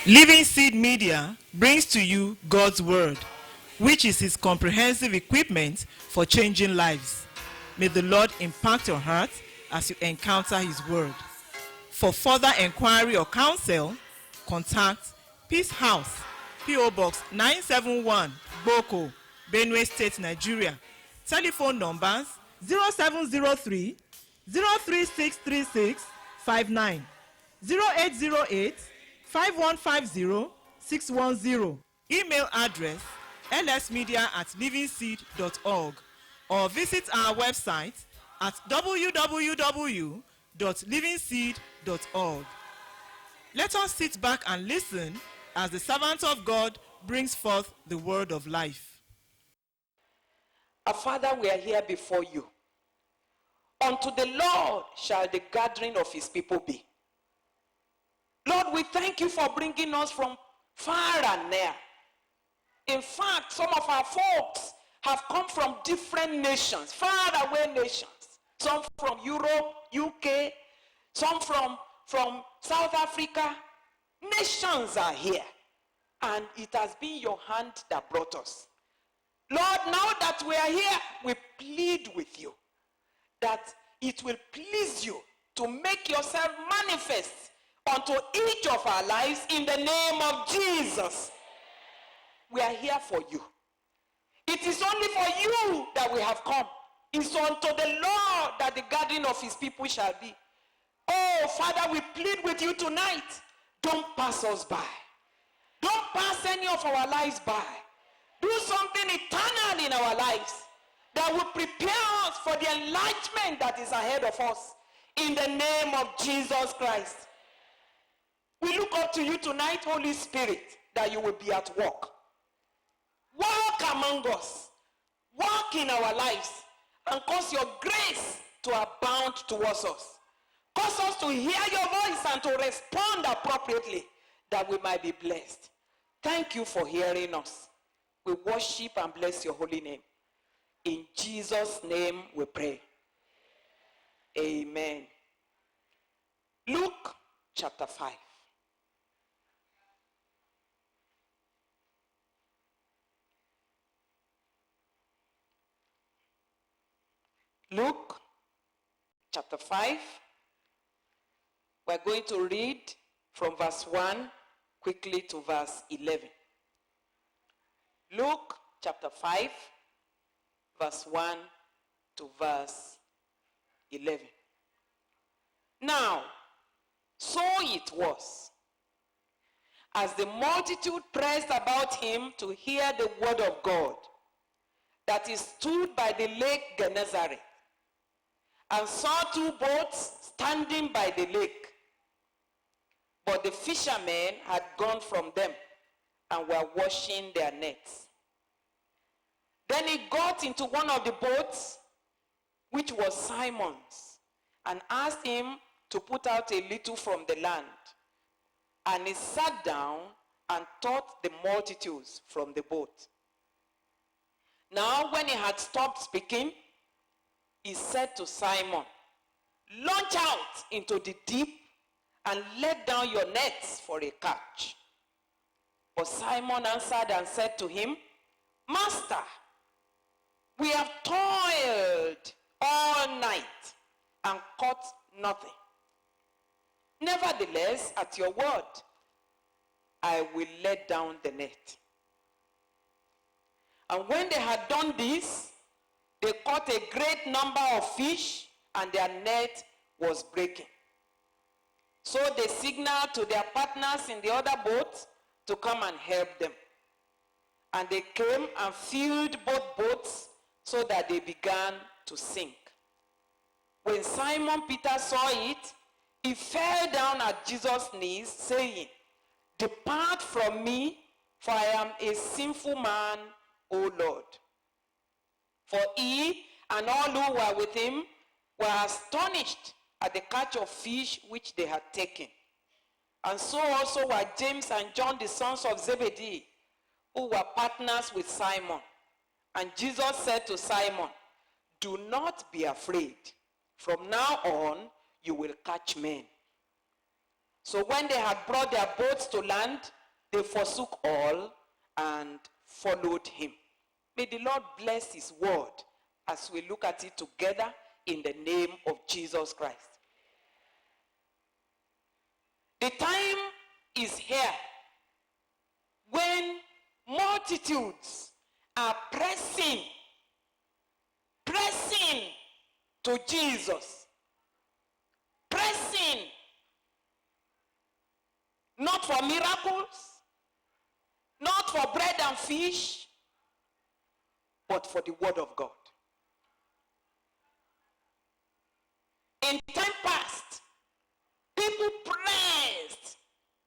Living Seed Media brings to you God's Word, which is His comprehensive equipment for changing lives. May the Lord impact your heart as you encounter His Word. For further inquiry or counsel, contact Peace House, P.O. Box 971, Boko, Benue State, Nigeria. Telephone numbers 0703 0363659, 0808 5150-610. Email address lsmedia@livingseed.org or visit our website at www.livingseed.org. Let us sit back and listen as the servant of God brings forth the word of life. Our Father, we are here before you. Unto the Lord shall the gathering of his people be. Lord, we thank you for bringing us from far and near. In fact, some of our folks have come from different nations, far away nations. Some from Europe, UK, some from South Africa. Nations are here. And it has been your hand that brought us. Lord, now that we are here, we plead with you that it will please you to make yourself manifest unto each of our lives in the name of Jesus. We are here for you. It is only for you that we have come. It's unto the Lord that the gathering of his people shall be. Oh, Father, we plead with you tonight. Don't pass us by. Don't pass any of our lives by. Do something eternal in our lives that will prepare us for the enlightenment that is ahead of us. In the name of Jesus Christ. We look up to you tonight, Holy Spirit, that you will be at work. Walk among us. Walk in our lives. And cause your grace to abound towards us. Cause us to hear your voice and to respond appropriately, that we might be blessed. Thank you for hearing us. We worship and bless your holy name. In Jesus' name we pray. Amen. Luke chapter 5. Luke chapter 5. We're going to read from verse 1 quickly to verse 11. Luke chapter 5, verse 1 to verse 11. Now, so it was, as the multitude pressed about him to hear the word of God, that he stood by the lake Gennesaret, and saw two boats standing by the lake. But the fishermen had gone from them and were washing their nets. Then he got into one of the boats, which was Simon's, and asked him to put out a little from the land. And he sat down and taught the multitudes from the boat. Now when he had stopped speaking, he said to Simon, "Launch out into the deep and let down your nets for a catch." But Simon answered and said to him, "Master, we have toiled all night and caught nothing. Nevertheless, at your word, I will let down the net." And when they had done this, they caught a great number of fish, and their net was breaking. So they signaled to their partners in the other boat to come and help them. And they came and filled both boats so that they began to sink. When Simon Peter saw it, he fell down at Jesus' knees, saying, "Depart from me, for I am a sinful man, O Lord." For he and all who were with him were astonished at the catch of fish which they had taken. And so also were James and John, the sons of Zebedee, who were partners with Simon. And Jesus said to Simon, "Do not be afraid. From now on, you will catch men." So when they had brought their boats to land, they forsook all and followed him. May the Lord bless his word as we look at it together in the name of Jesus Christ. The time is here when multitudes are pressing to Jesus. Pressing not for miracles, not for bread and fish, but for the word of God. In time past, people pressed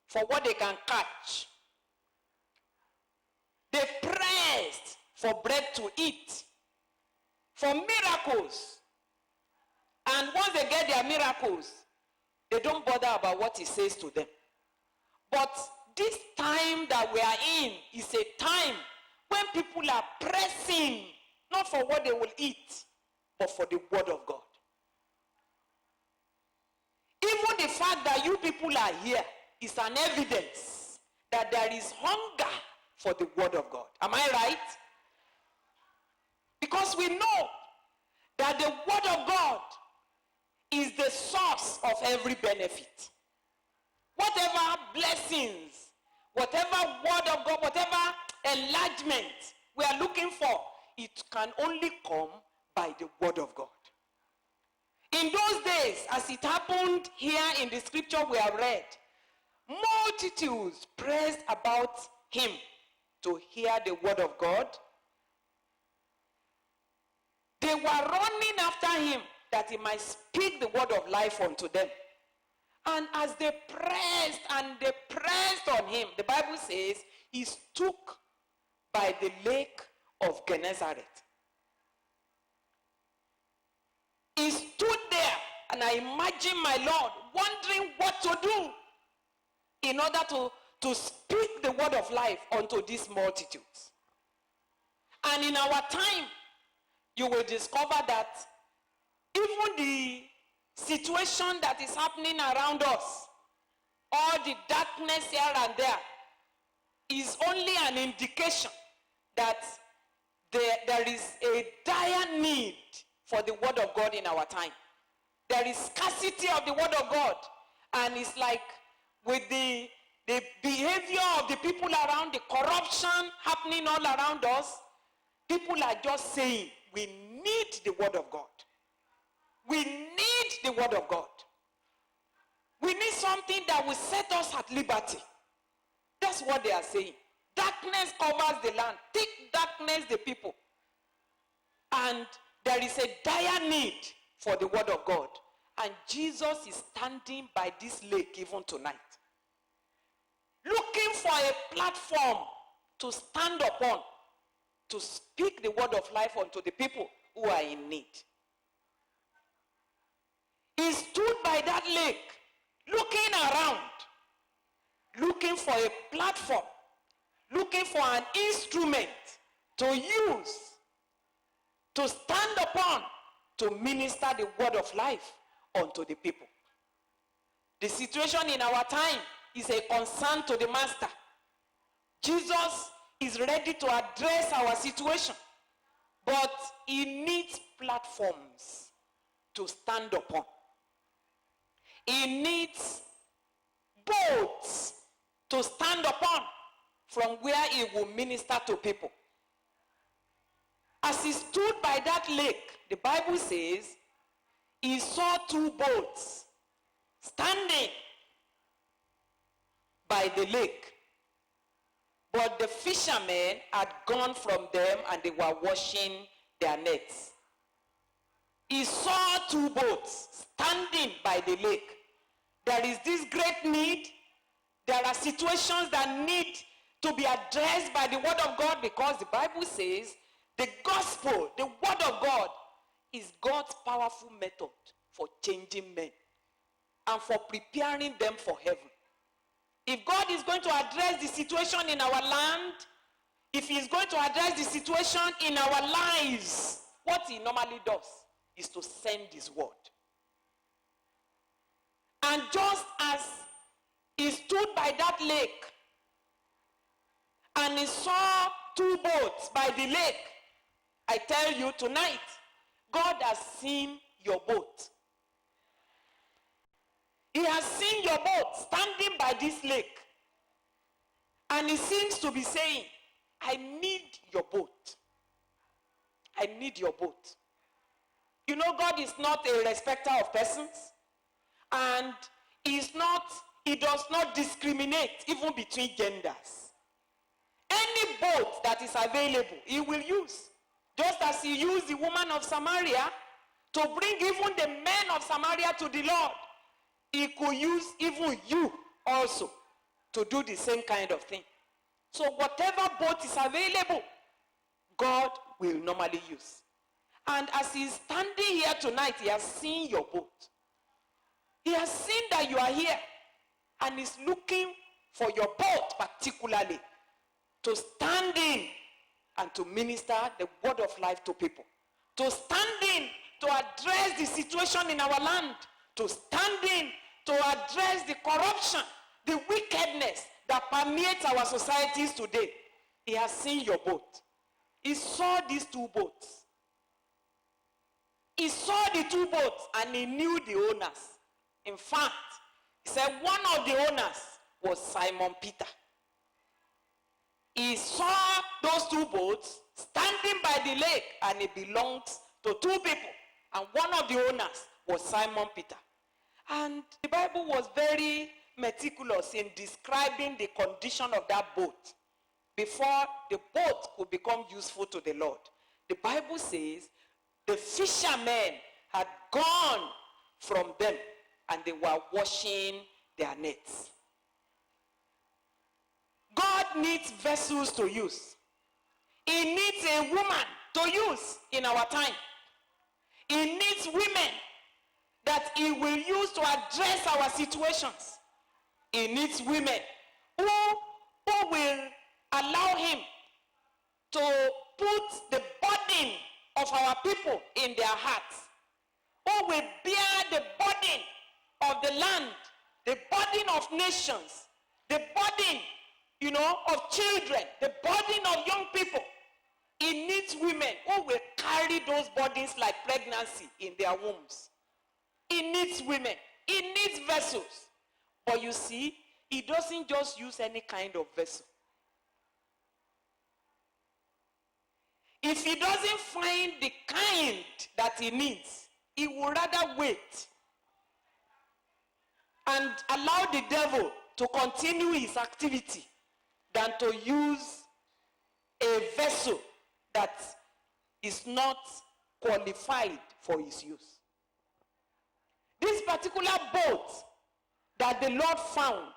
for what they can catch. They pressed for bread to eat, for miracles. And once they get their miracles, they don't bother about what he says to them. But this time that we are in is a time when people are pressing, not for what they will eat, but for the word of God. Even the fact that you people are here is an evidence that there is hunger for the word of God. Am I right? Because we know that the word of God is the source of every benefit. Whatever blessings, whatever word of God, whatever enlargement we are looking for, it can only come by the word of God. In those days, as it happened here in the scripture we have read, multitudes pressed about him to hear the word of God. They were running after him that he might speak the word of life unto them. And as they pressed on him, the Bible says he stood by the lake of Gennesaret. He stood there, and I imagine my Lord wondering what to do in order to speak the word of life unto these multitudes. And in our time, you will discover that even the situation that is happening around us, all the darkness here and there, is only an indication that there is a dire need for the word of God in our time. There is scarcity of the word of God. And it's like with the behavior of the people around, the corruption happening all around us, people are just saying, we need the word of God. We need the word of God. We need something that will set us at liberty. That's what they are saying. Darkness covers the land. Thick darkness the people. And there is a dire need for the word of God. And Jesus is standing by this lake even tonight, looking for a platform to stand upon, to speak the word of life unto the people who are in need. He stood by that lake, looking around, looking for a platform, looking for an instrument to use, to stand upon, to minister the word of life unto the people. The situation in our time is a concern to the master. Jesus is ready to address our situation, but he needs platforms to stand upon. He needs boats to stand upon from where he will minister to people. As he stood by that lake, the Bible says, he saw two boats standing by the lake. But the fishermen had gone from them and they were washing their nets. He saw two boats standing by the lake. There is this great need. There are situations that need to be addressed by the word of God, because the Bible says the gospel, the word of God, is God's powerful method for changing men and for preparing them for heaven. If God is going to address the situation in our land, if he is going to address the situation in our lives, what he normally does is to send his word. And just as he stood by that lake and he saw two boats by the lake. I tell you tonight, God has seen your boat. He has seen your boat standing by this lake. And he seems to be saying, I need your boat. I need your boat. You know, God is not a respecter of persons. And he does not discriminate even between genders. Any boat that is available, he will use. Just as he used the woman of Samaria to bring even the men of Samaria to the Lord, he could use even you also to do the same kind of thing. So whatever boat is available, God will normally use. And as he's standing here tonight, he has seen your boat. He has seen that you are here, and is looking for your boat particularly to stand in and to minister the word of life to people. To stand in to address the situation in our land. To stand in to address the corruption, the wickedness that permeates our societies today. He has seen your boat. He saw these two boats. He saw the two boats and he knew the owners. In fact, he said one of the owners was Simon Peter. He saw those two boats standing by the lake, and it belonged to two people. And one of the owners was Simon Peter. And the Bible was very meticulous in describing the condition of that boat before the boat could become useful to the Lord. The Bible says the fishermen had gone from them and they were washing their nets. God needs vessels to use. He needs a woman to use in our time. He needs women that he will use to address our situations. He needs women who will allow him to put the burden of our people in their hearts. Who will bear the burden of the land, the burden of nations, the burden, of children, the burden of young people. He needs women who will carry those burdens like pregnancy in their wombs. He needs women. He needs vessels. But you see, he doesn't just use any kind of vessel. If he doesn't find the kind that he needs, he would rather wait and allow the devil to continue his activity than to use a vessel that is not qualified for his use. This particular boat that the Lord found,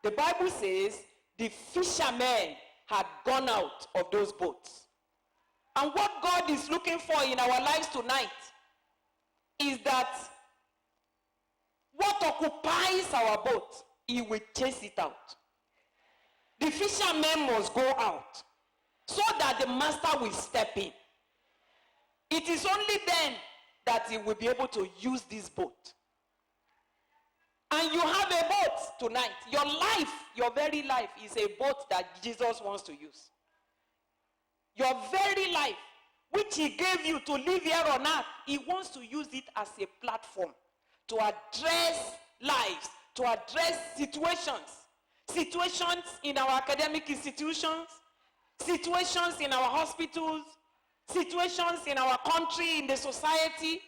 the Bible says the fishermen had gone out of those boats. And what God is looking for in our lives tonight is that what occupies our boat, he will chase it out. The fishermen must go out so that the master will step in. It is only then that he will be able to use this boat. And you have a boat tonight. Your life, your very life, is a boat that Jesus wants to use. Your very life, which he gave you to live here on earth, he wants to use it as a platform to address lives, to address situations. Situations in our academic institutions, situations in our hospitals, situations in our country, in the society,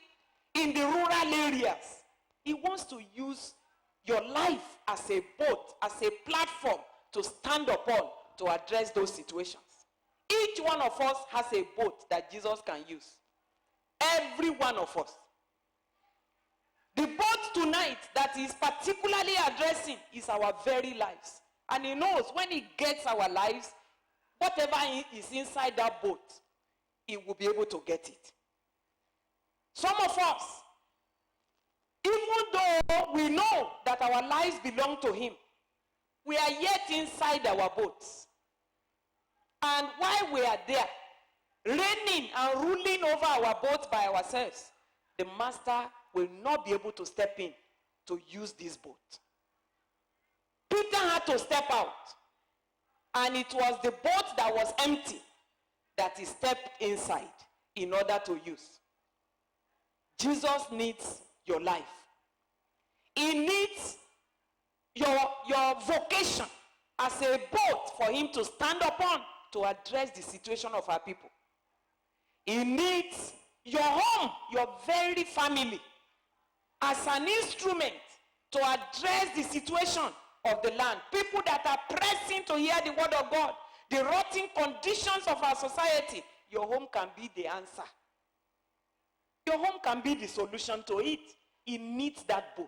in the rural areas. He wants to use your life as a boat, as a platform to stand upon to address those situations. Each one of us has a boat that Jesus can use. Every one of us. The boat tonight that he's particularly addressing is our very lives. And he knows when he gets our lives, whatever is inside that boat, he will be able to get it. Some of us, even though we know that our lives belong to him, we are yet inside our boats. And while we are there, reigning and ruling over our boats by ourselves, the master will not be able to step in to use this boat. Peter had to step out. and it was the boat that was empty that he stepped inside in order to use. Jesus needs your life. He needs your vocation as a boat for him to stand upon to address the situation of our people. He needs your home, your very family, as an instrument to address the situation of the land. People that are pressing to hear the word of God, the rotten conditions of our society, your home can be the answer. Your home can be the solution to it. He needs that boat.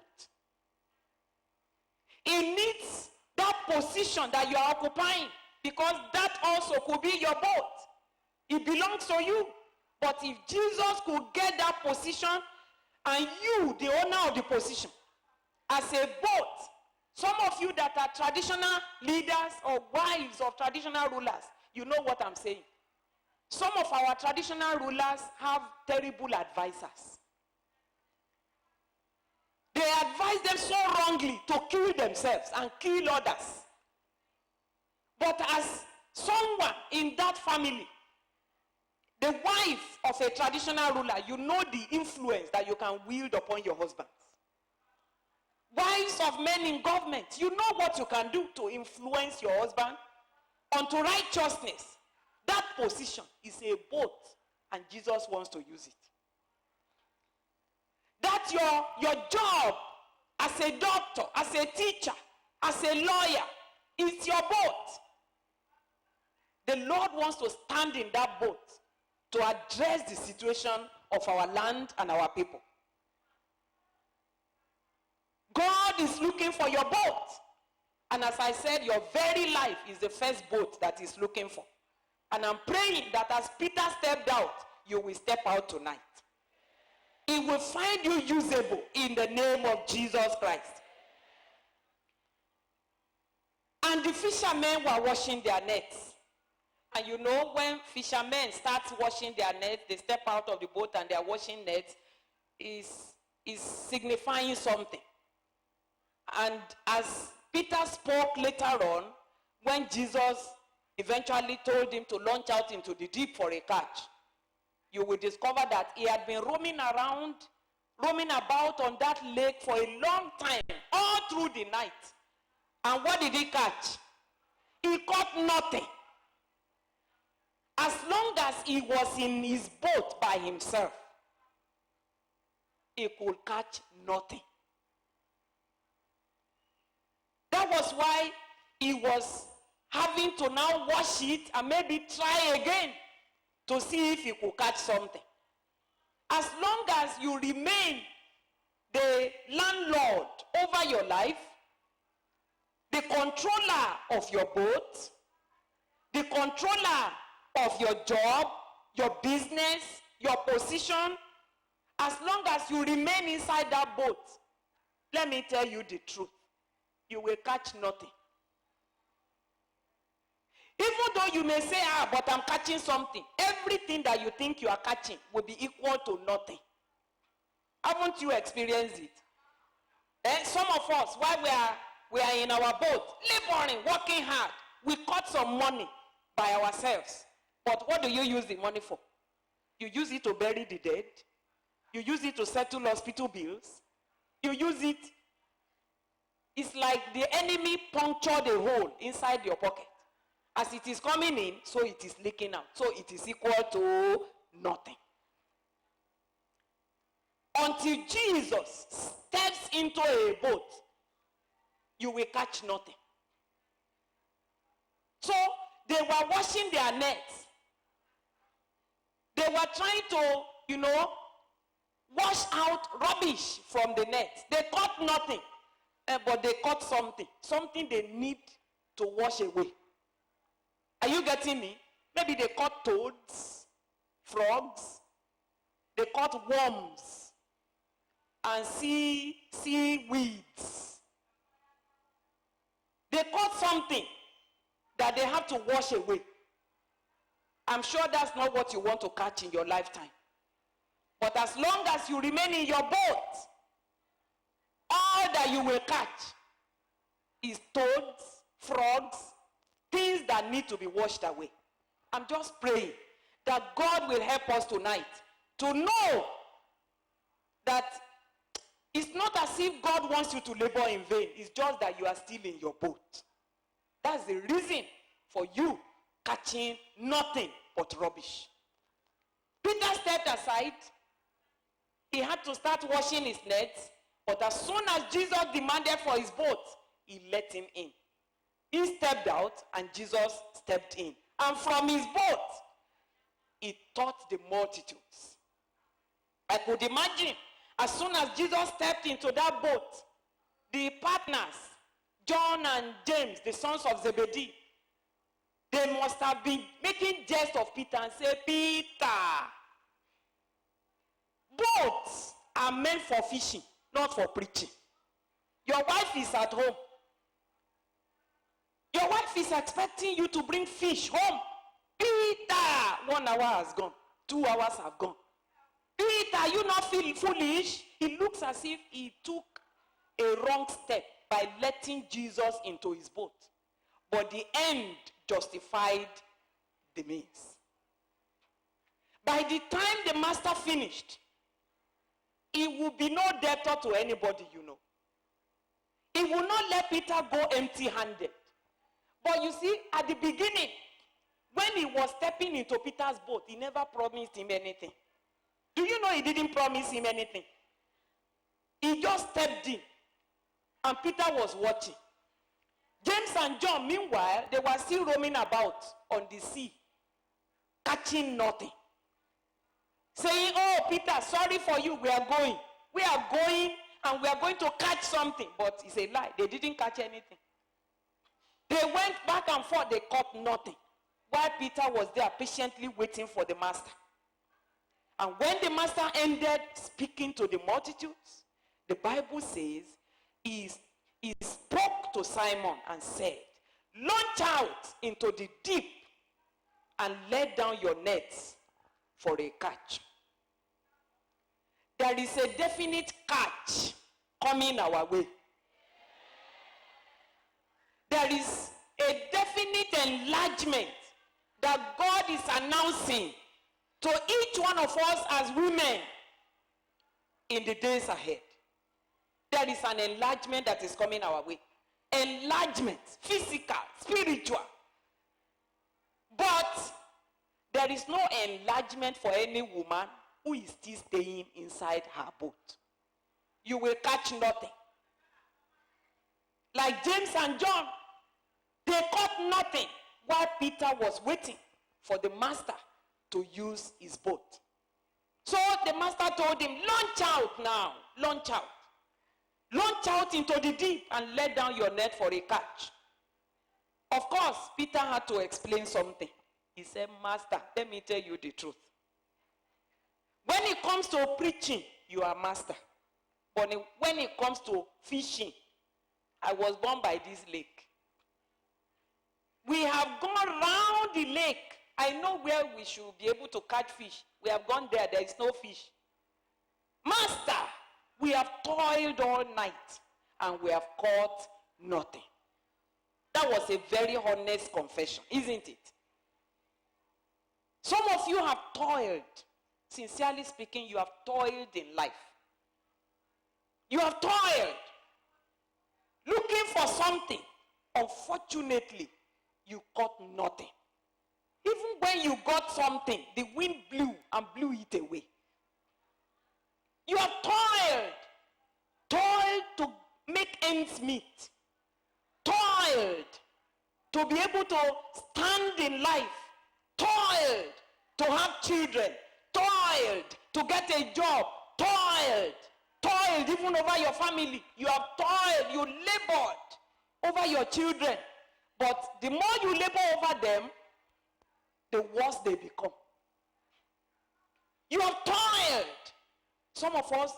He needs that position that you are occupying, because that also could be your boat. It belongs to you. But if Jesus could get that position and you, the owner of the position, as a boat, some of you that are traditional leaders or wives of traditional rulers, you know what I'm saying. Some of our traditional rulers have terrible advisors. They advise them so wrongly to kill themselves and kill others. But as someone in that family, the wife of a traditional ruler, you know the influence that you can wield upon your husbands. Wives of men in government, you know what you can do to influence your husband unto righteousness. That position is a boat, and Jesus wants to use it. That your job as a doctor, as a teacher, as a lawyer, is your boat. The Lord wants to stand in that boat to address the situation of our land and our people. God is looking for your boat. And as I said, your very life is the first boat that he's looking for. And I'm praying that as Peter stepped out, you will step out tonight. He will find you usable in the name of Jesus Christ. And the fishermen were washing their nets. And you know, when fishermen start washing their nets, they step out of the boat and they are washing nets, is signifying something. And as Peter spoke later on, when Jesus eventually told him to launch out into the deep for a catch, you will discover that he had been roaming about on that lake for a long time, all through the night. And what did he catch? He caught nothing. As long as he was in his boat by himself, he could catch nothing. That was why he was having to now wash it and maybe try again to see if he could catch something. As long as you remain the landlord over your life, the controller of your boat, the controller of your job, your business, your position, as long as you remain inside that boat, let me tell you the truth, you will catch nothing. Even though you may say, but I'm catching something, everything that you think you are catching will be equal to nothing. Haven't you experienced it? Some of us, while we are in our boat, laboring, working hard, we caught some money by ourselves. But what do you use the money for? You use it to bury the dead. You use it to settle hospital bills. You use it. It's like the enemy punctured a hole inside your pocket. As it is coming in, so it is leaking out. So it is equal to nothing. Until Jesus steps into a boat, you will catch nothing. So they were washing their nets. They were trying to, wash out rubbish from the net. They caught nothing, but they caught something. Something they need to wash away. Are you getting me? Maybe they caught toads, frogs, they caught worms, and seaweeds. They caught something that they have to wash away. I'm sure that's not what you want to catch in your lifetime. But as long as you remain in your boat, all that you will catch is toads, frogs, things that need to be washed away. I'm just praying that God will help us tonight to know that it's not as if God wants you to labor in vain. It's just that you are still in your boat. That's the reason for you catching nothing but rubbish. Peter stepped aside. He had to start washing his nets. But as soon as Jesus demanded for his boat, he let him in. He stepped out and Jesus stepped in. And from his boat, he taught the multitudes. I could imagine, as soon as Jesus stepped into that boat, the partners, John and James, the sons of Zebedee, they must have been making jest of Peter and say, Peter, boats are meant for fishing, not for preaching. Your wife is at home. Your wife is expecting you to bring fish home. Peter, 1 hour has gone. 2 hours have gone. Peter, you not feel foolish? He looks as if he took a wrong step by letting Jesus into his boat. But the end justified the means. By the time the master finished, he will be no debtor to anybody, you know. He will not let Peter go empty-handed. But you see, at the beginning, when he was stepping into Peter's boat, he never promised him anything. Do you know he didn't promise him anything? He just stepped in, and Peter was watching. James and John, meanwhile, they were still roaming about on the sea, catching nothing. Saying, oh, Peter, sorry for you, we are going. We are going, and we are going to catch something. But it's a lie. They didn't catch anything. They went back and forth, they caught nothing. While Peter was there patiently waiting for the master. And when the master ended speaking to the multitudes, the Bible says he spoke to Simon and said, launch out into the deep and let down your nets for a catch. There is a definite catch coming our way. There is a definite enlargement that God is announcing to each one of us as women in the days ahead. There is an enlargement that is coming our way. Enlargement, physical, spiritual. But there is no enlargement for any woman who is still staying inside her boat. You will catch nothing. Like James and John, they caught nothing while Peter was waiting for the master to use his boat. So the master told him, launch out now, launch out. Launch out into the deep and let down your net for a catch. Of course, Peter had to explain something. He said, master, let me tell you the truth. When it comes to preaching, you are master. But when it comes to fishing, I was born by this lake. We have gone round the lake. I know where we should be able to catch fish. We have gone there. There is no fish. Master, we have toiled all night and we have caught nothing. That was a very honest confession, isn't it? Some of you have toiled. Sincerely speaking, you have toiled in life. You have toiled looking for something. Unfortunately, you caught nothing. Even when you got something, the wind blew and blew it away. You have toiled to make ends meet, toiled to be able to stand in life, toiled to have children, toiled to get a job, toiled even over your family. You have toiled, you labored over your children. But the more you labor over them, the worse they become. You have toiled. Some of us,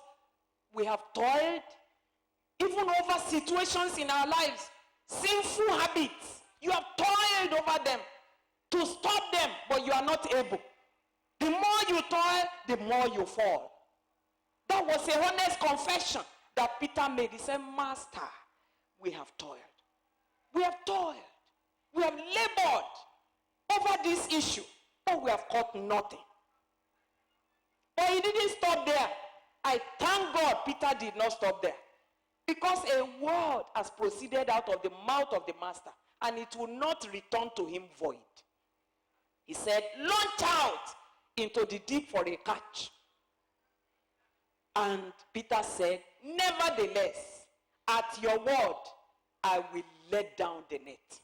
we have toiled even over situations in our lives, sinful habits. You have toiled over them to stop them, but you are not able. The more you toil, the more you fall. That was a honest confession that Peter made. He said, Master, we have toiled. We have toiled. We have labored over this issue, but we have caught nothing. But he didn't stop there. I thank God Peter did not stop there. Because a word has proceeded out of the mouth of the master, and it will not return to him void. He said, launch out into the deep for a catch. And Peter said, nevertheless, at your word, I will let down the net.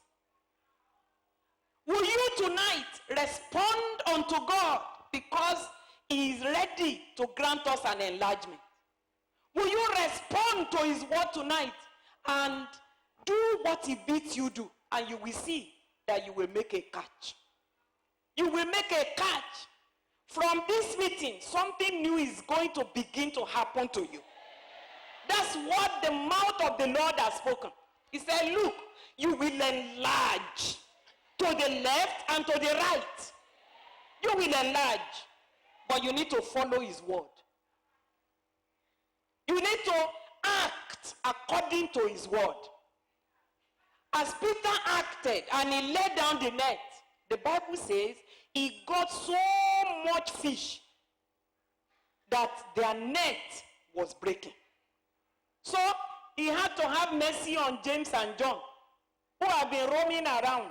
Will you tonight respond unto God because he is ready to grant us an enlargement? Will you respond to his word tonight and do what he bids you do, and you will see that you will make a catch? You will make a catch. From this meeting, something new is going to begin to happen to you. That's what the mouth of the Lord has spoken. He said, look, you will enlarge to the left and to the right. You will enlarge, but you need to follow his word. You need to act according to his word. As Peter acted and he laid down the net, the Bible says he got so much fish that their net was breaking. So he had to have mercy on James and John, who have been roaming around.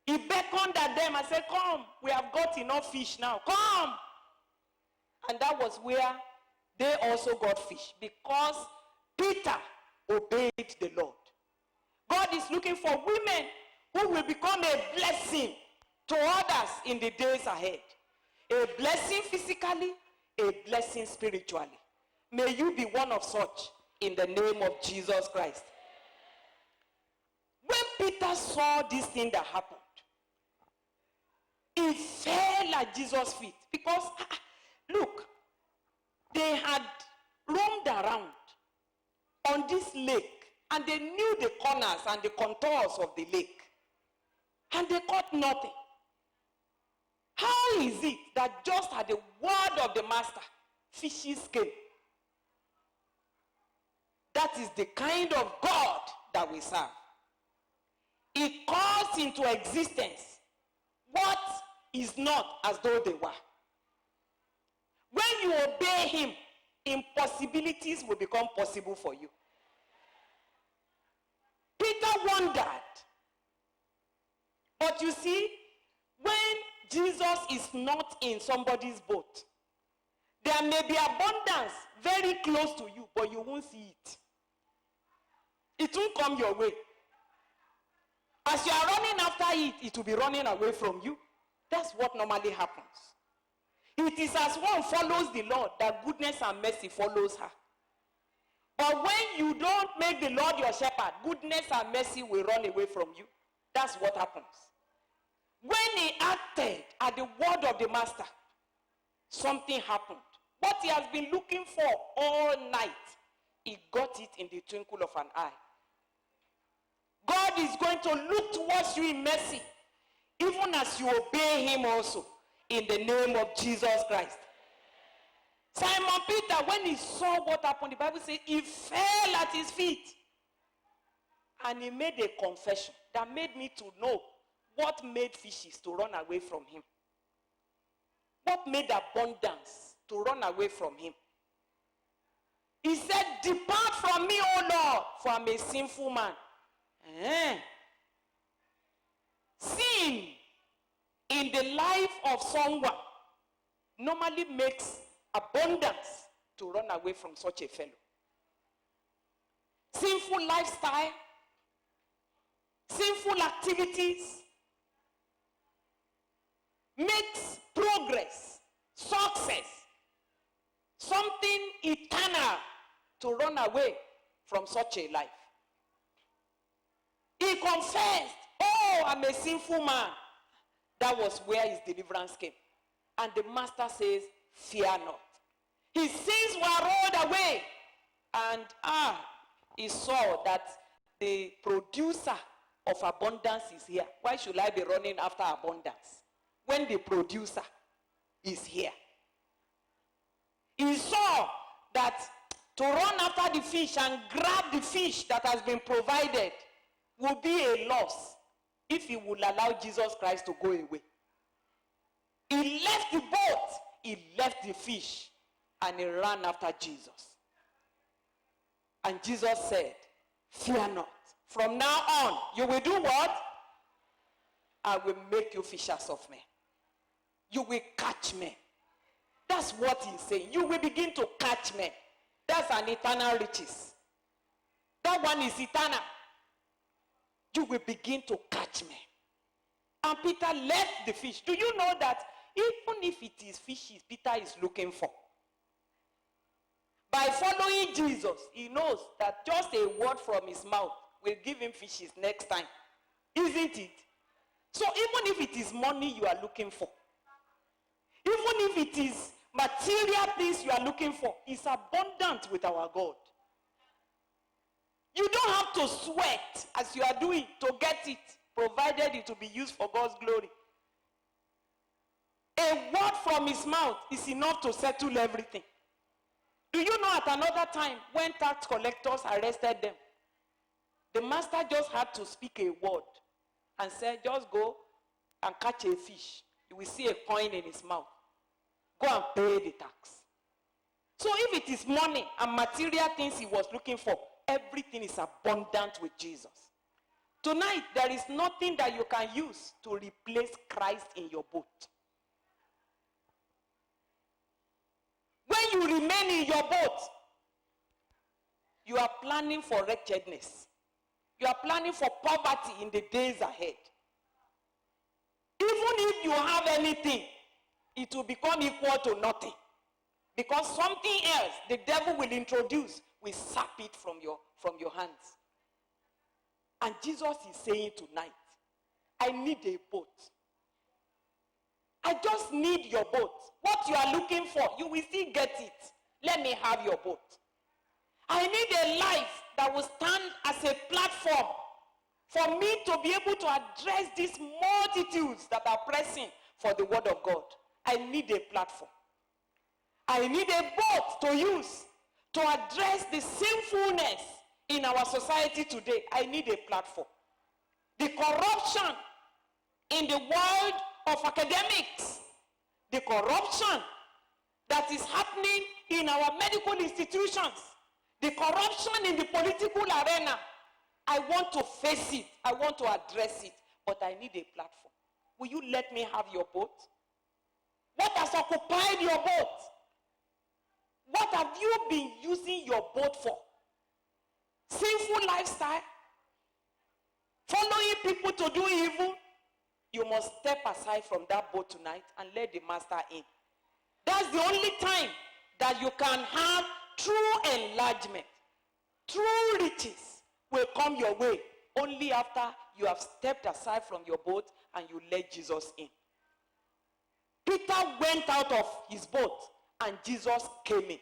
He beckoned at them and said, come, we have got enough fish now. Come. And that was where they also got fish, because Peter obeyed the Lord. God is looking for women who will become a blessing to others in the days ahead. A blessing physically, a blessing spiritually. May you be one of such in the name of Jesus Christ. When Peter saw this thing that happened, he fell at Jesus' feet because, look, they had roamed around on this lake and they knew the corners and the contours of the lake, and they caught nothing. How is it that just at the word of the master, fishes came? That is the kind of God that we serve. He calls into existence what is not as though they were. When you obey him, impossibilities will become possible for you. Peter wondered. But you see, when Jesus is not in somebody's boat, there may be abundance very close to you, but you won't see it. It won't come your way. As you are running after it, it will be running away from you. That's what normally happens. It is as one follows the Lord that goodness and mercy follows her. But when you don't make the Lord your shepherd, goodness and mercy will run away from you. That's what happens. When he acted at the word of the master, something happened. What he has been looking for all night, he got it in the twinkle of an eye. God is going to look towards you in mercy, even as you obey him also, in the name of Jesus Christ. Simon Peter, when he saw what happened, the Bible says he fell at his feet. And he made a confession that made me to know what made fishes to run away from him. What made abundance to run away from him. He said, depart from me, O Lord, for I'm a sinful man. Sin in the life of someone normally makes abundance to run away from such a fellow. Sinful lifestyle, sinful activities makes progress, success, something eternal to run away from such a life. He confessed, oh, I'm a sinful man. That was where his deliverance came. And the master says, fear not. His sins were rolled away. And he saw that the producer of abundance is here. Why should I be running after abundance when the producer is here? He saw that to run after the fish and grab the fish that has been provided will be a loss if he will allow Jesus Christ to go away. He left the boat, he left the fish, and he ran after Jesus. And Jesus said, fear not. From now on, you will do what? I will make you fishers of men. You will catch men. That's what he's saying. You will begin to catch men. That's an eternal riches. That one is eternal. You will begin to catch men. And Peter left the fish. Do you know that even if it is fishes Peter is looking for, by following Jesus, he knows that just a word from his mouth will give him fishes next time. Isn't it? So even if it is money you are looking for, even if it is material things you are looking for, it's abundant with our God. You don't have to sweat as you are doing to get it, provided it will be used for God's glory. A word from his mouth is enough to settle everything. Do you know at another time when tax collectors arrested them, the master just had to speak a word and said, just go and catch a fish. You will see a coin in his mouth. Go and pay the tax. So if it is money and material things he was looking for, everything is abundant with Jesus. Tonight, there is nothing that you can use to replace Christ in your boat. When you remain in your boat, you are planning for wretchedness. You are planning for poverty in the days ahead. Even if you have anything, it will become equal to nothing. Because something else the devil will introduce will sap it from your hands. And Jesus is saying tonight, I need a boat. I just need your boat. What you are looking for, you will still get it. Let me have your boat. I need a life that will stand as a platform for me to be able to address these multitudes that are pressing for the word of God. I need a platform. I need a boat to use to address the sinfulness in our society today. I need a platform. The corruption in the world of academics, the corruption that is happening in our medical institutions, the corruption in the political arena. I want to face it. I want to address it. But I need a platform. Will you let me have your boat? What has occupied your boat? What have you been using your boat for? Sinful lifestyle? Following people to do evil? You must step aside from that boat tonight and let the master in. That's the only time that you can have true enlargement. True riches will come your way only after you have stepped aside from your boat and you let Jesus in. Peter went out of his boat and Jesus came in.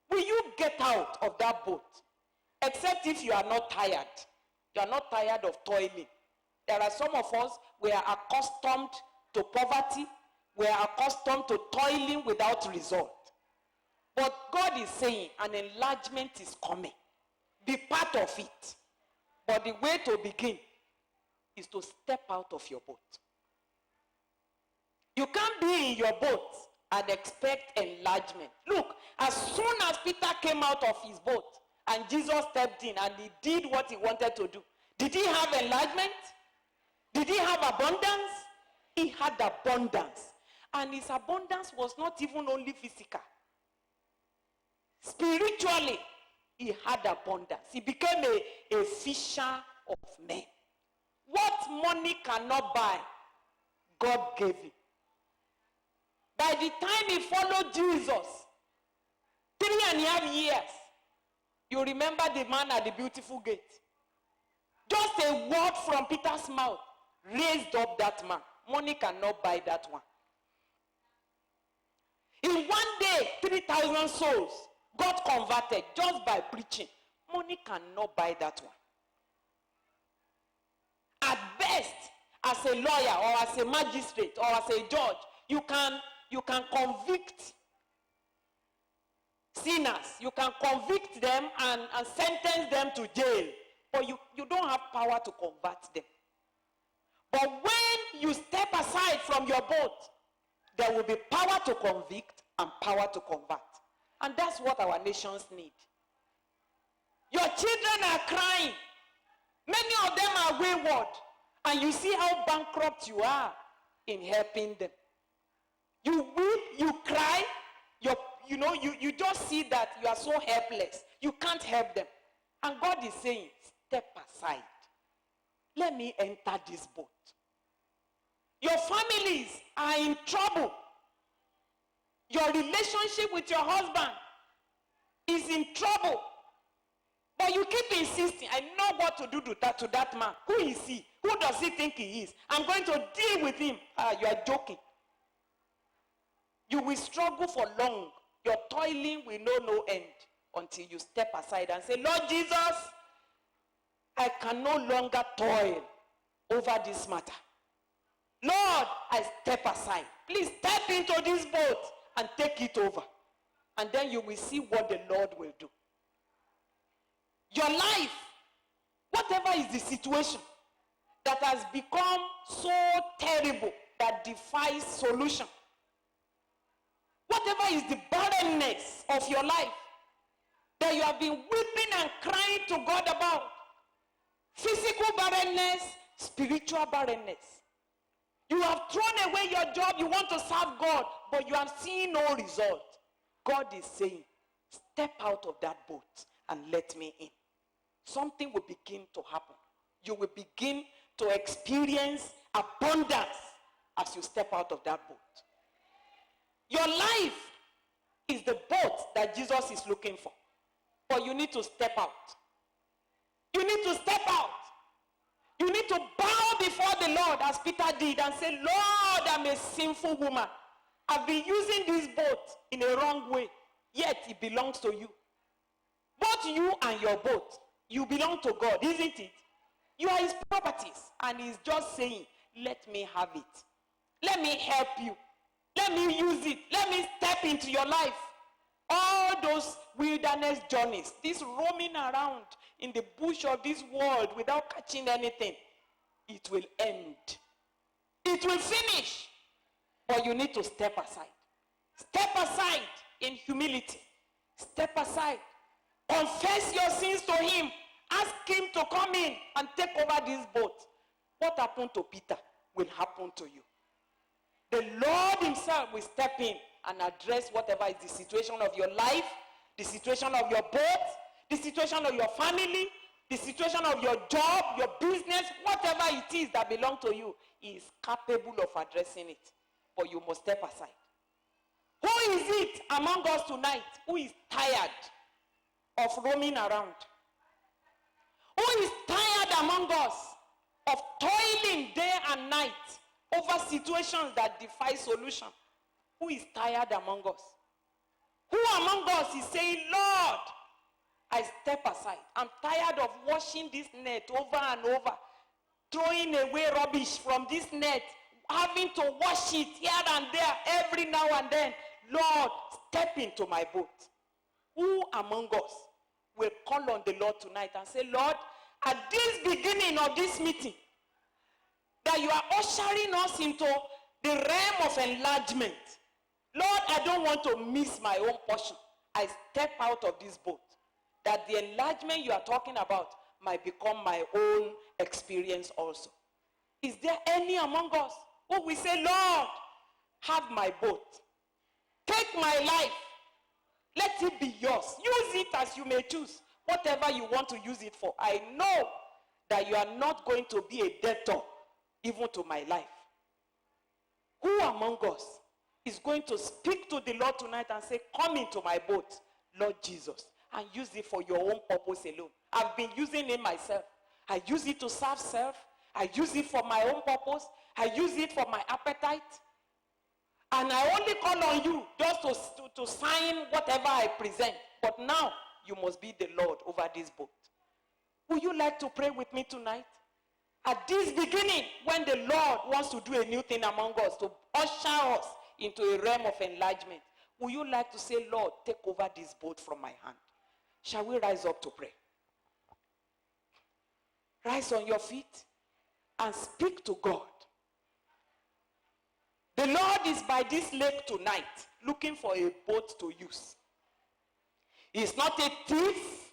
Will you get out of that boat? Except if you are not tired. You are not tired of toiling. There are some of us, we are accustomed to poverty. We are accustomed to toiling without result. But God is saying an enlargement is coming. Be part of it. But the way to begin is to step out of your boat. You can't be in your boat and expect enlargement. Look, as soon as Peter came out of his boat and Jesus stepped in and he did what he wanted to do, did he have enlargement? Did he have abundance? He had abundance. And his abundance was not even only physical. Spiritually, he had abundance. He became a fisher of men. What money cannot buy, God gave him. By the time he followed Jesus, 3.5 years, you remember the man at the beautiful gate. Just a word from Peter's mouth raised up that man. Money cannot buy that one. In one day, 3,000 souls got converted just by preaching. Money cannot buy that one. At best, as a lawyer or as a magistrate or as a judge, you can convict sinners. You can convict them and sentence them to jail. but you don't have power to convert them. But when you step aside from your boat, there will be power to convict and power to convert. And that's what our nations need. Your children are crying. Many of them are wayward. And you see how bankrupt you are in helping them. You weep, you cry, you just see that you are so helpless. You can't help them. And God is saying, step aside. Let me enter this boat. Your families are in trouble. Your relationship with your husband is in trouble. But you keep insisting, I know what to do to that man. Who is he? Who does he think he is? I'm going to deal with him. You are joking. You will struggle for long. Your toiling will know no end until you step aside and say, Lord Jesus, I can no longer toil over this matter. Lord, I step aside. Please step into this boat and take it over. And then you will see what the Lord will do. Your life, whatever is the situation that has become so terrible that defies solution, whatever is the barrenness of your life that you have been weeping and crying to God about, physical barrenness, spiritual barrenness. You have thrown away your job, you want to serve God, but you have seen no result. God is saying, step out of that boat and let me in. Something will begin to happen. You will begin to experience abundance as you step out of that boat. Your life is the boat that Jesus is looking for. But you need to step out. You need to step out. You need to bow before the Lord as Peter did and say, Lord, I'm a sinful woman. I've been using this boat in a wrong way, yet it belongs to you. Both you and your boat, you belong to God, isn't it? You are his properties, and he's just saying, let me have it. Let me help you. Let me use it. Let me step into your life. All those wilderness journeys, this roaming around in the bush of this world without catching anything, it will end. It will finish. But you need to step aside. Step aside in humility. Step aside. Confess your sins to him. Ask him to come in and take over this boat. What happened to Peter will happen to you. The Lord himself will step in and address whatever is the situation of your life, the situation of your boat, the situation of your family, the situation of your job, your business, whatever it is that belongs to you. He is capable of addressing it. But you must step aside. Who is it among us tonight who is tired of roaming around? Who is tired among us of toiling day and night over situations that defy solution? Who is tired among us? Who among us is saying, Lord, I step aside. I'm tired of washing this net over and over, throwing away rubbish from this net, having to wash it here and there every now and then. Lord, step into my boat. Who among us will call on the Lord tonight and say, Lord, at this beginning of this meeting, that you are ushering us into the realm of enlargement. Lord, I don't want to miss my own portion. I step out of this boat, that the enlargement you are talking about might become my own experience also. Is there any among us who will say, Lord, have my boat. Take my life. Let it be yours. Use it as you may choose. Whatever you want to use it for. I know that you are not going to be a debtor even to my life. Who among us is going to speak to the Lord tonight and say, come into my boat, Lord Jesus, and use it for your own purpose alone? I've been using it myself. I use it to serve self. I use it for my own purpose. I use it for my appetite. And I only call on you just to sign whatever I present. But now, you must be the Lord over this boat. Would you like to pray with me tonight? At this beginning, when the Lord wants to do a new thing among us, to usher us into a realm of enlargement, would you like to say, Lord, take over this boat from my hand? Shall we rise up to pray? Rise on your feet and speak to God. The Lord is by this lake tonight looking for a boat to use. He's not a thief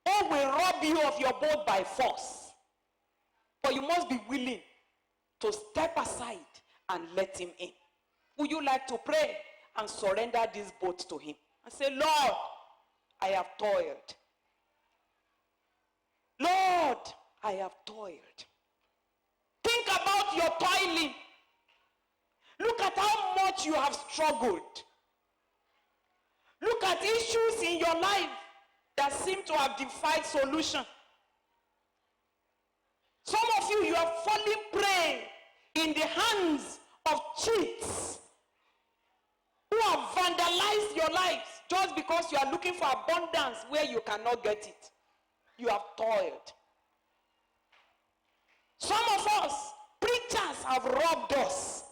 who will rob you of your boat by force. But you must be willing to step aside and let him in. Would you like to pray and surrender this boat to him? And say, Lord, I have toiled. Lord, I have toiled. Think about your toiling. Look at how much you have struggled. Look at issues in your life that seem to have defied solution. Some of you, you are falling prey in the hands of cheats who have vandalized your lives just because you are looking for abundance where you cannot get it. You have toiled. Some of us, preachers have robbed us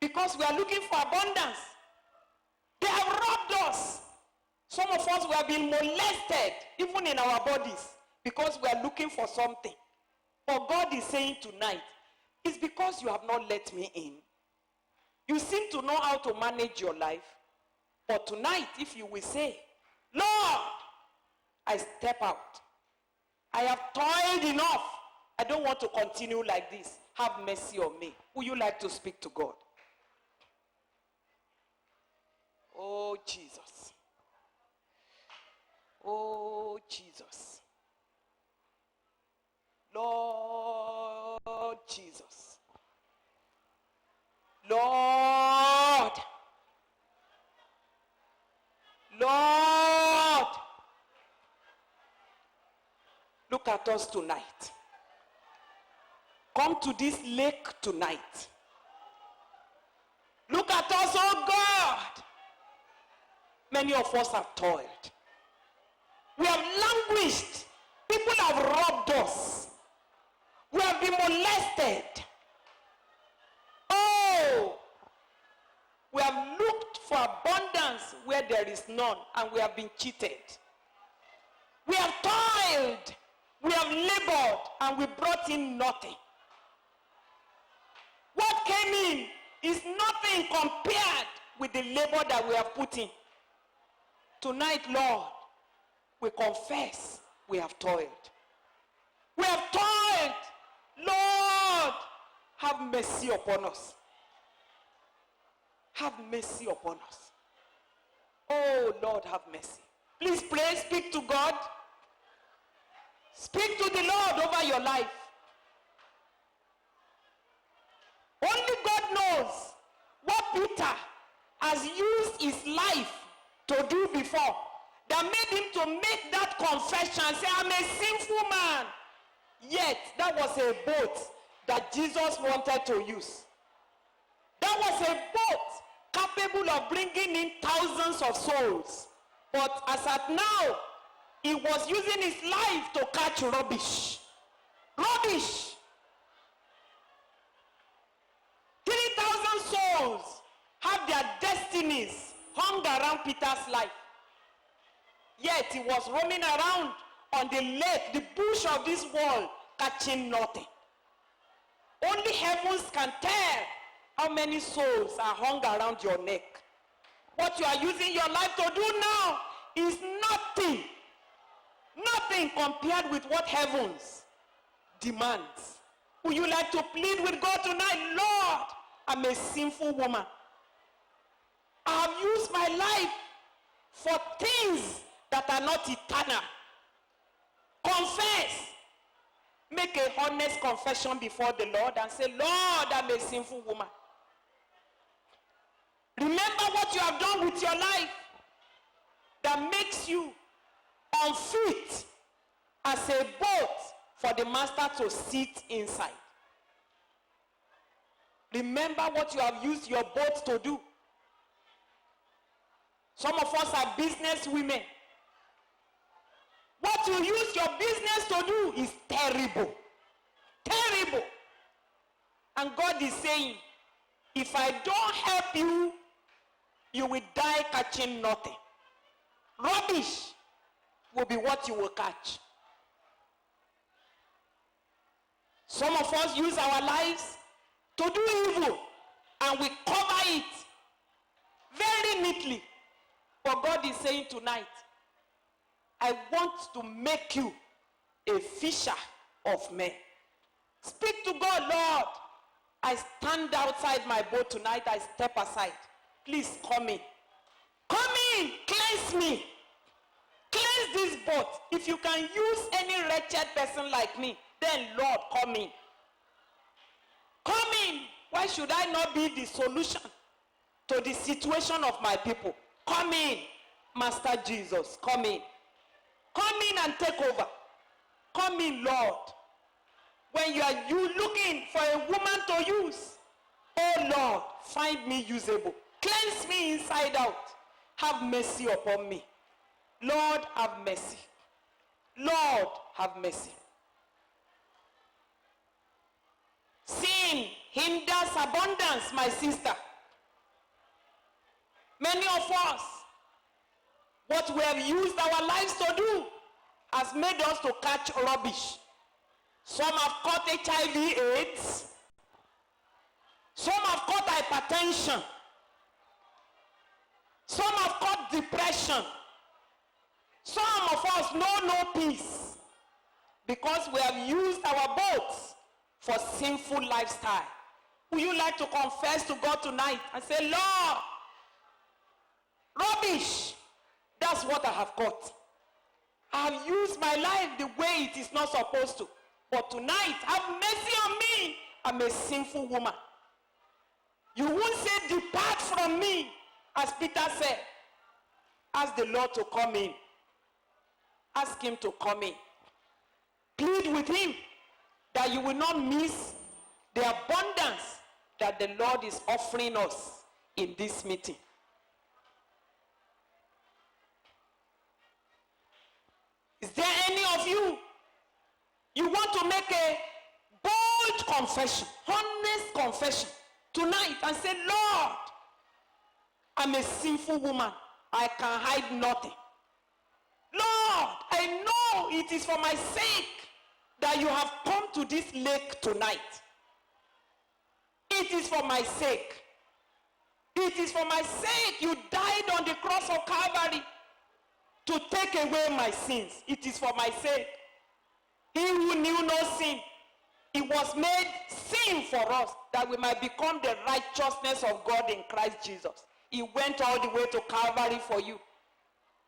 because we are looking for abundance. They have robbed us. Some of us, we have been molested even in our bodies because we are looking for something. But God is saying tonight, it's because you have not let me in. You seem to know how to manage your life. But tonight, if you will say, Lord, I step out. I have toiled enough. I don't want to continue like this. Have mercy on me. Would you like to speak to God? Oh, Jesus. Oh, Jesus. Lord Jesus. Lord. Lord. Look at us tonight. Come to this lake tonight. Look at us, oh God. Many of us have toiled. We have languished. People have robbed us. We have been molested. Oh, we have looked for abundance where there is none, and we have been cheated. We have toiled. We have labored, and we brought in nothing. What came in is nothing compared with the labor that we have put in. Tonight, Lord, we confess we have toiled. We have toiled. Lord, have mercy upon us. Have mercy upon us. Oh, Lord, have mercy. Please pray, speak to God. Speak to the Lord over your life. Only God knows what Peter has used his life to do before that made him to make that confession and say, I'm a sinful man. Yet, that was a boat that Jesus wanted to use. That was a boat capable of bringing in thousands of souls. But as at now, he was using his life to catch rubbish. Rubbish. 3,000 souls have their destinies hung around Peter's life. Yet he was roaming around on the lake, the bush of this world, catching nothing. Only heavens can tell how many souls are hung around your neck. What you are using your life to do now is nothing. Nothing compared with what heavens demands. Would you like to plead with God tonight? Lord, I'm a sinful woman. I have used my life for things that are not eternal. Confess. Make a honest confession before the Lord and say, Lord, I'm a sinful woman. Remember what you have done with your life that makes you unfit as a boat for the master to sit inside. Remember what you have used your boat to do. Some of us are business women. What you use your business to do is terrible. Terrible. And God is saying, if I don't help you, you will die catching nothing. Rubbish will be what you will catch. Some of us use our lives to do evil, and we cover it very neatly. But God is saying tonight, I want to make you a fisher of men. Speak to God, Lord. I stand outside my boat tonight. I step aside. Please come in. Come in. Cleanse me. Cleanse this boat. If you can use any wretched person like me, then Lord, come in. Come in. Why should I not be the solution to the situation of my people? Come in, Master Jesus. Come in. Come in and take over. Come in, Lord. When you are looking for a woman to use, oh Lord, find me usable. Cleanse me inside out. Have mercy upon me. Lord, have mercy. Lord, have mercy. Sin hinders abundance, my sister. Many of us, what we have used our lives to do has made us to catch rubbish. Some have caught HIV/AIDS. Some have caught hypertension. Some have caught depression. Some of us know no peace because we have used our boats for sinful lifestyle. Would you like to confess to God tonight and say, Lord, rubbish, that's what I have caught. I have used my life the way it is not supposed to. But tonight, have mercy on me. I'm a sinful woman. You won't say, depart from me, as Peter said. Ask the Lord to come in. Ask him to come in. Plead with him that you will not miss the abundance that the Lord is offering us in this meeting. Is there any of you want to make a bold confession, honest confession tonight and say, Lord, I'm a sinful woman. I can hide nothing. Lord, I know it is for my sake that you have come to this lake tonight. It is for my sake. It is for my sake you died on the cross of Calvary to take away my sins. It is for my sake. He who knew no sin, he was made sin for us that we might become the righteousness of God in Christ Jesus. He went all the way to Calvary for you.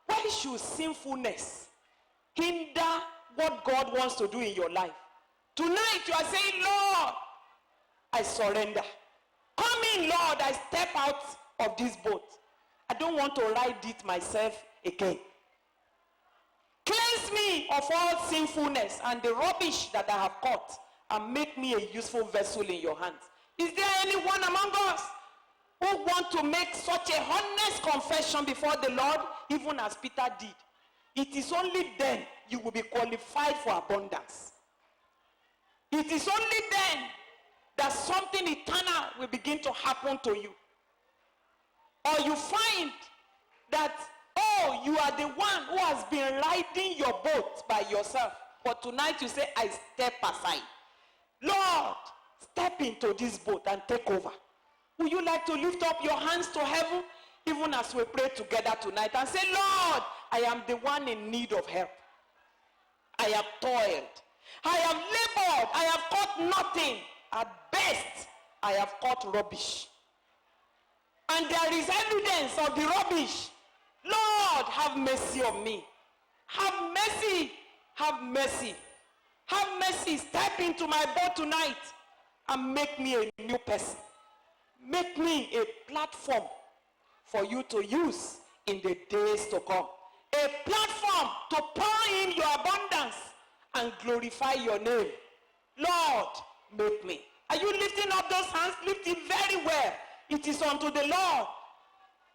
Why should sinfulness hinder what God wants to do in your life? Tonight you are saying, Lord, I surrender. Come in, Lord, I step out of this boat. I don't want to ride it myself again. Cleanse me of all sinfulness and the rubbish that I have caught and make me a useful vessel in your hands. Is there anyone among us who want to make such a honest confession before the Lord, even as Peter did? It is only then you will be qualified for abundance. It is only then that something eternal will begin to happen to you. Or you find that, oh, you are the one who has been riding your boat by yourself. But tonight you say, I step aside. Lord, step into this boat and take over. Would you like to lift up your hands to heaven, even as we pray together tonight, and say, Lord, I am the one in need of help. I have toiled. I have labored. I have caught nothing. At best, I have caught rubbish. And there is evidence of the rubbish. Lord, have mercy on me. Have mercy. Have mercy. Have mercy. Step into my boat tonight and make me a new person. Make me a platform for you to use in the days to come. A platform to pour in your abundance and glorify your name. Lord, make me. Are you lifting up those hands? Lift it very well. It is unto the Lord.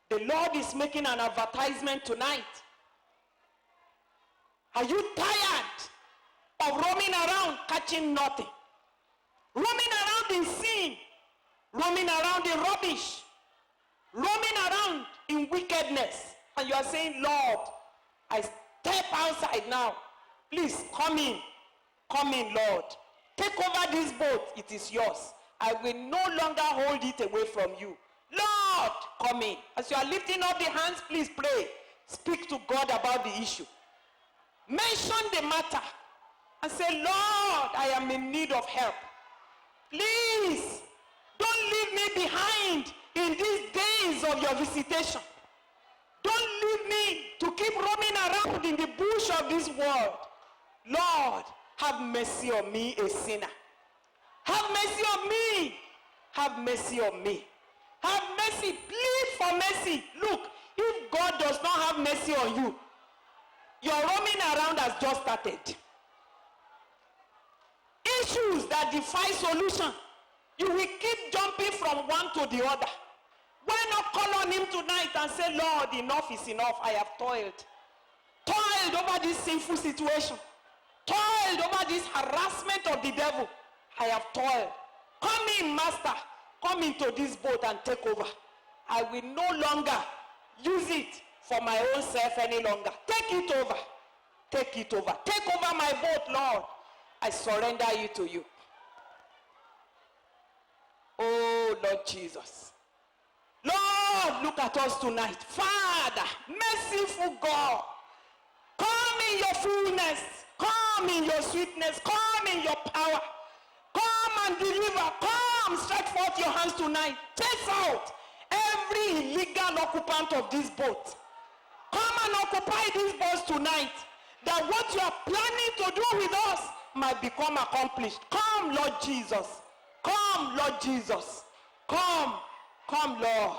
The Lord is making an advertisement tonight. Are you tired of roaming around catching nothing? Roaming around in sin. Roaming around in rubbish. Roaming around in wickedness. And you are saying, Lord, I step outside now. Please come in. Come in, Lord. Take over this boat. It is yours. I will no longer hold it away from you. Lord, come in. As you are lifting up the hands, please pray. Speak to God about the issue. Mention the matter and say, Lord, I am in need of help. Please, don't leave me behind in these days of your visitation. Don't leave me to keep roaming around in the bush of this world. Lord, have mercy on me, a sinner. Have mercy on me. Have mercy on me. Have mercy. Plead for mercy. Look, if God does not have mercy on you, your roaming around has just started. Issues that defy solution. You will keep jumping from one to the other. Why not call on him tonight and say, Lord, enough is enough. I have toiled. Toiled over this sinful situation. Toiled over this harassment of the devil. I have toiled. Come in, Master. Come into this boat and take over. I will no longer use it for my own self any longer. Take it over. Take it over. Take over my boat, Lord. I surrender it to you. Oh, Lord Jesus. Lord, look at us tonight. Father, merciful God. Come in your fullness. Come in your sweetness. Come in your power. Come and deliver. Come, stretch forth your hands tonight. Chase out every illegal occupant of this boat. Come and occupy these boats tonight. That what you are planning to do with us might become accomplished. Come, Lord Jesus. Come, Lord Jesus. Come. Come, Lord.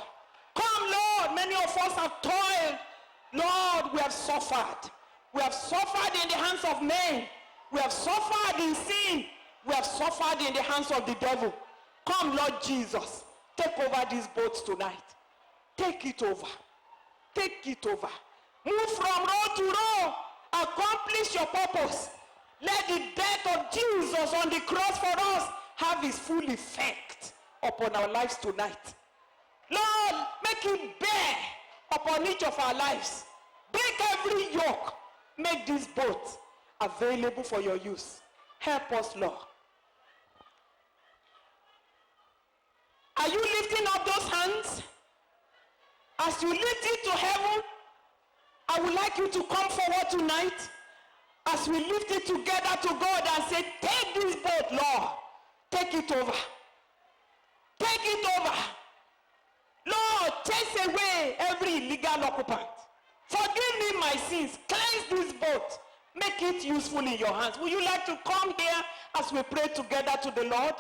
Come, Lord. Many of us have toiled. Lord, we have suffered. We have suffered in the hands of men. We have suffered in sin. We have suffered in the hands of the devil. Come, Lord Jesus. Take over these boats tonight. Take it over. Take it over. Move from row to row. Accomplish your purpose. Let the death of Jesus on the cross for us have its full effect upon our lives tonight. Lord, make it bear upon each of our lives. Break every yoke. Make this boat available for your use. Help us, Lord. Are you lifting up those hands? As you lift it to heaven, I would like you to come forward tonight as we lift it together to God and say, take this boat, Lord. Take it over. Take it over. Lord, chase away every illegal occupant. Forgive me my sins. Cleanse this boat. Make it useful in your hands. Would you like to come here as we pray together to the Lord?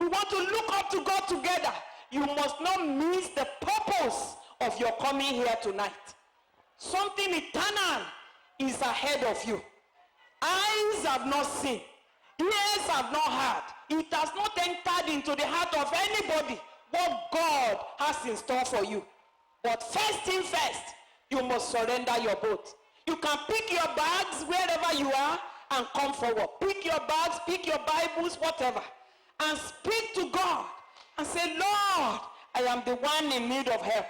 We want to look up to God together. You must not miss the purpose of your coming here tonight. Something eternal is ahead of you. Eyes have not seen. Ears have not heard. It has not entered into the heart of anybody what God has in store for you. But first thing first, you must surrender your boat. You can pick your bags wherever you are and come forward. Pick your bags, pick your Bibles, whatever. And speak to God and say, Lord, I am the one in need of help.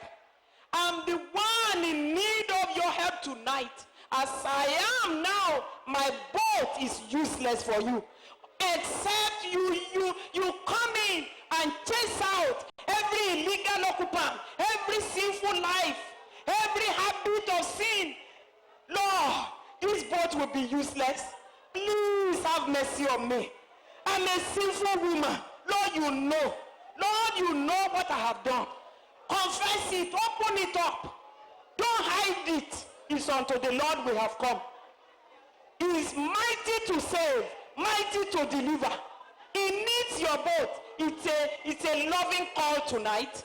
I'm the one in need of your help tonight. As I am now, my boat is useless for you. Except you come in and chase out every illegal occupant, every sinful life, every habit of sin. Lord, this boat will be useless. Please have mercy on me. I'm a sinful woman. Lord, you know. Lord, you know what I have done. Confess it. Open it up. Don't hide it. It's unto the Lord we have come. He is mighty to save, mighty to deliver. He needs your boat. It's a loving call tonight.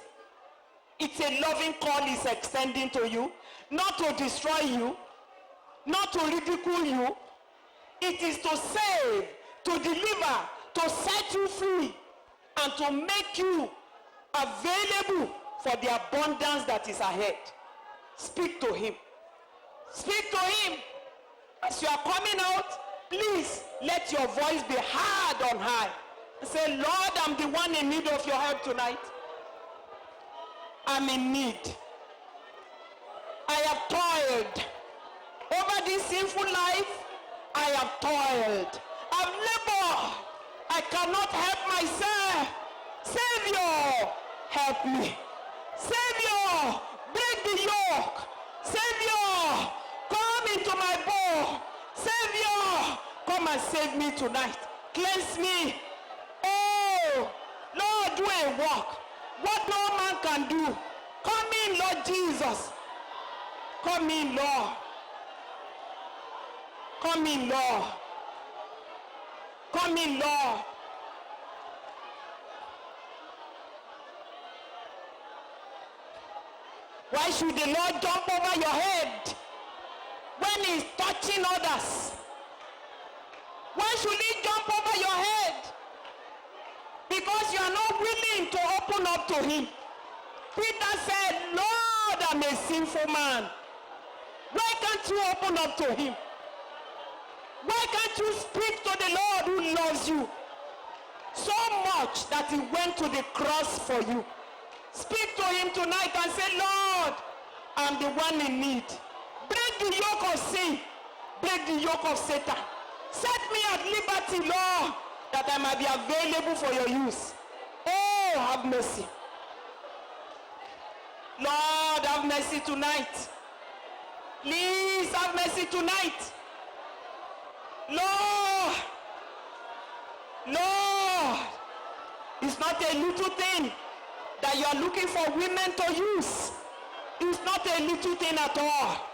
It's a loving call he's extending to you. Not to destroy you. Not to ridicule you. It is to save, to deliver, to set you free, and to make you available for the abundance that is ahead. Speak to him. Speak to him. As you are coming out, please let your voice be heard on high. Say, Lord, I'm the one in need of your help tonight. I'm in need. I have toiled. Over this sinful life, I have toiled. I've labored. I cannot help myself. Savior, help me. Savior, break the yoke. Savior, come into my bowl. Savior, come and save me tonight. Cleanse me. Oh, Lord, do a work. What no man can do. Come in, Lord Jesus. Come in, Lord. Come in, Lord. Come in, Lord. Why should the Lord jump over your head when he's touching others? Why should he jump over your head? Because you are not willing to open up to him. Peter said, Lord, I'm a sinful man. Why can't you open up to him? Why can't you speak to the Lord who loves you so much that he went to the cross for you? Speak to him tonight and say, Lord, I'm the one in need. Break the yoke of sin. Break the yoke of Satan. Set me at liberty, Lord, that I might be available for your use. Oh, have mercy. Lord, have mercy tonight. Please have mercy tonight. Lord, Lord, it's not a little thing that you are looking for women to use. It's not a little thing at all.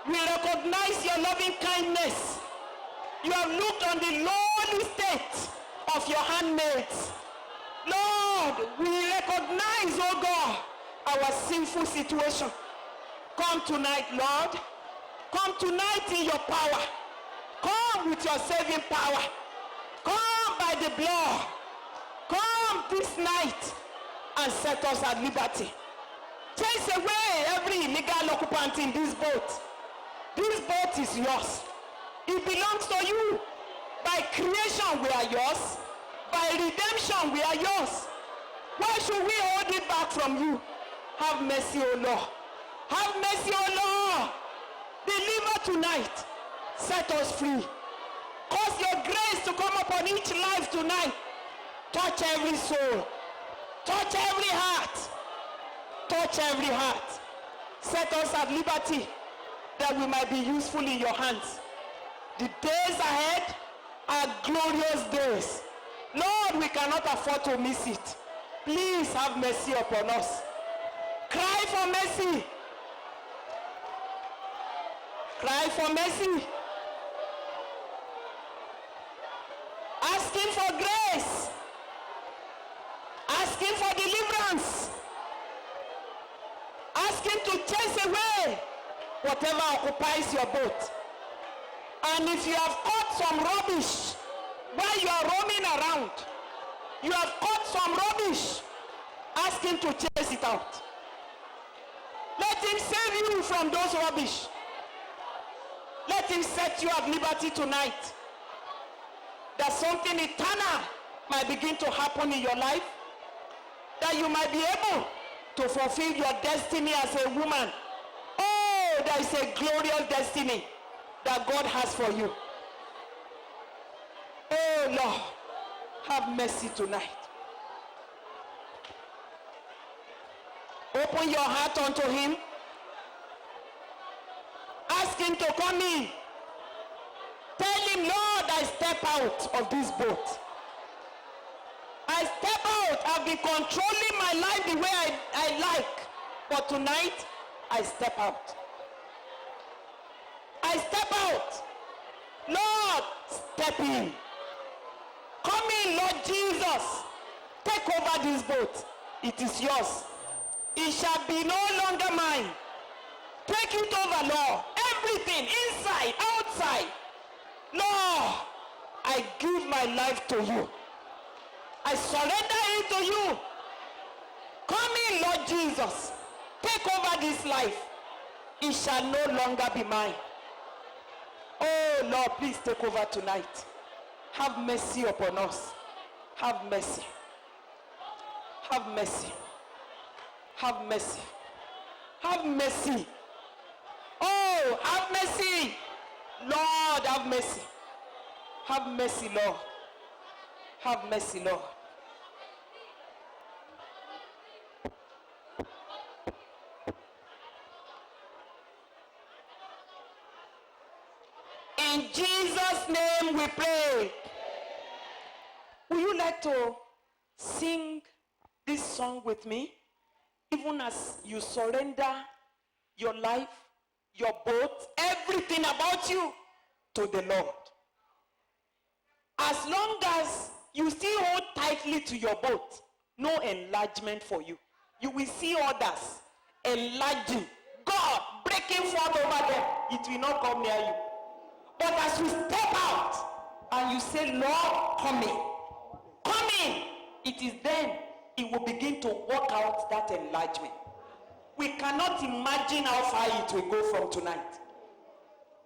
We recognize your loving kindness. You have looked on the lowly state of your handmaids. Lord, we recognize, oh God, our sinful situation. Come tonight, Lord. Come tonight in your power. Come with your saving power. Come by the blood. Come this night and set us at liberty. Chase away every illegal occupant in this boat. This boat is yours. It belongs to you. By creation we are yours. By redemption we are yours. Why should we hold it back from you? Have mercy, O Lord. Have mercy, O Lord. Deliver tonight. Set us free. Cause your grace to come upon each life tonight. Touch every soul. Touch every heart. Touch every heart. Set us at liberty that we might be useful in your hands. The days ahead are glorious days. Lord, we cannot afford to miss it. Please have mercy upon us. Cry for mercy. Cry for mercy. Ask him for grace. Ask him for deliverance. Ask him to chase away whatever occupies your boat. And if you have caught some rubbish while you are roaming around, you have caught some rubbish, ask him to chase it out. Let him save you from those rubbish. Let him set you at liberty tonight. That something eternal might begin to happen in your life. That you might be able to fulfill your destiny as a woman. Oh, there is a glorious destiny that God has for you. Oh Lord, have mercy tonight. Open your heart unto him. Ask him to come in. Tell him, Lord, I step out of this boat. I step out. I've been controlling my life the way I like. But tonight, I step out. I step out. Lord, step in. Come in, Lord Jesus. Take over this boat. It is yours. It shall be no longer mine. Take it over, Lord. Everything, inside, outside. Lord, I give my life to you. I surrender it to you. Come in, Lord Jesus. Take over this life. It shall no longer be mine. Oh, Lord, please take over tonight. Have mercy upon us. Have mercy. Have mercy. Have mercy. Have mercy. Oh, have mercy. Lord, have mercy. Have mercy, Lord. Have mercy, Lord. In Jesus' name we pray. Would you like to sing this song with me? Even as you surrender your life, your boat, everything about you to the Lord. As long as you still hold tightly to your boat, no enlargement for you. You will see others enlarging. God breaking forth over them. It will not come near you. But as you step out and you say, Lord, come in, it is then it will begin to work out that enlargement. We cannot imagine how far it will go from tonight.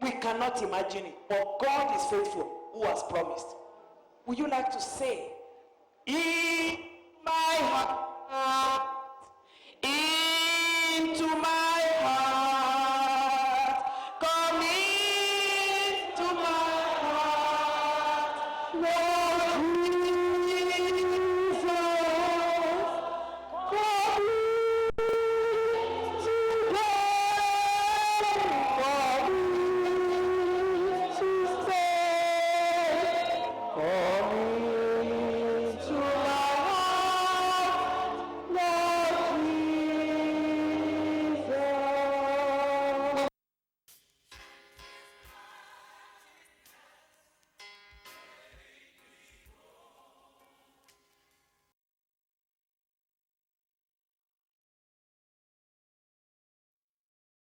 We cannot imagine it. But God is faithful, who has promised. Would you like to say, in my heart, into my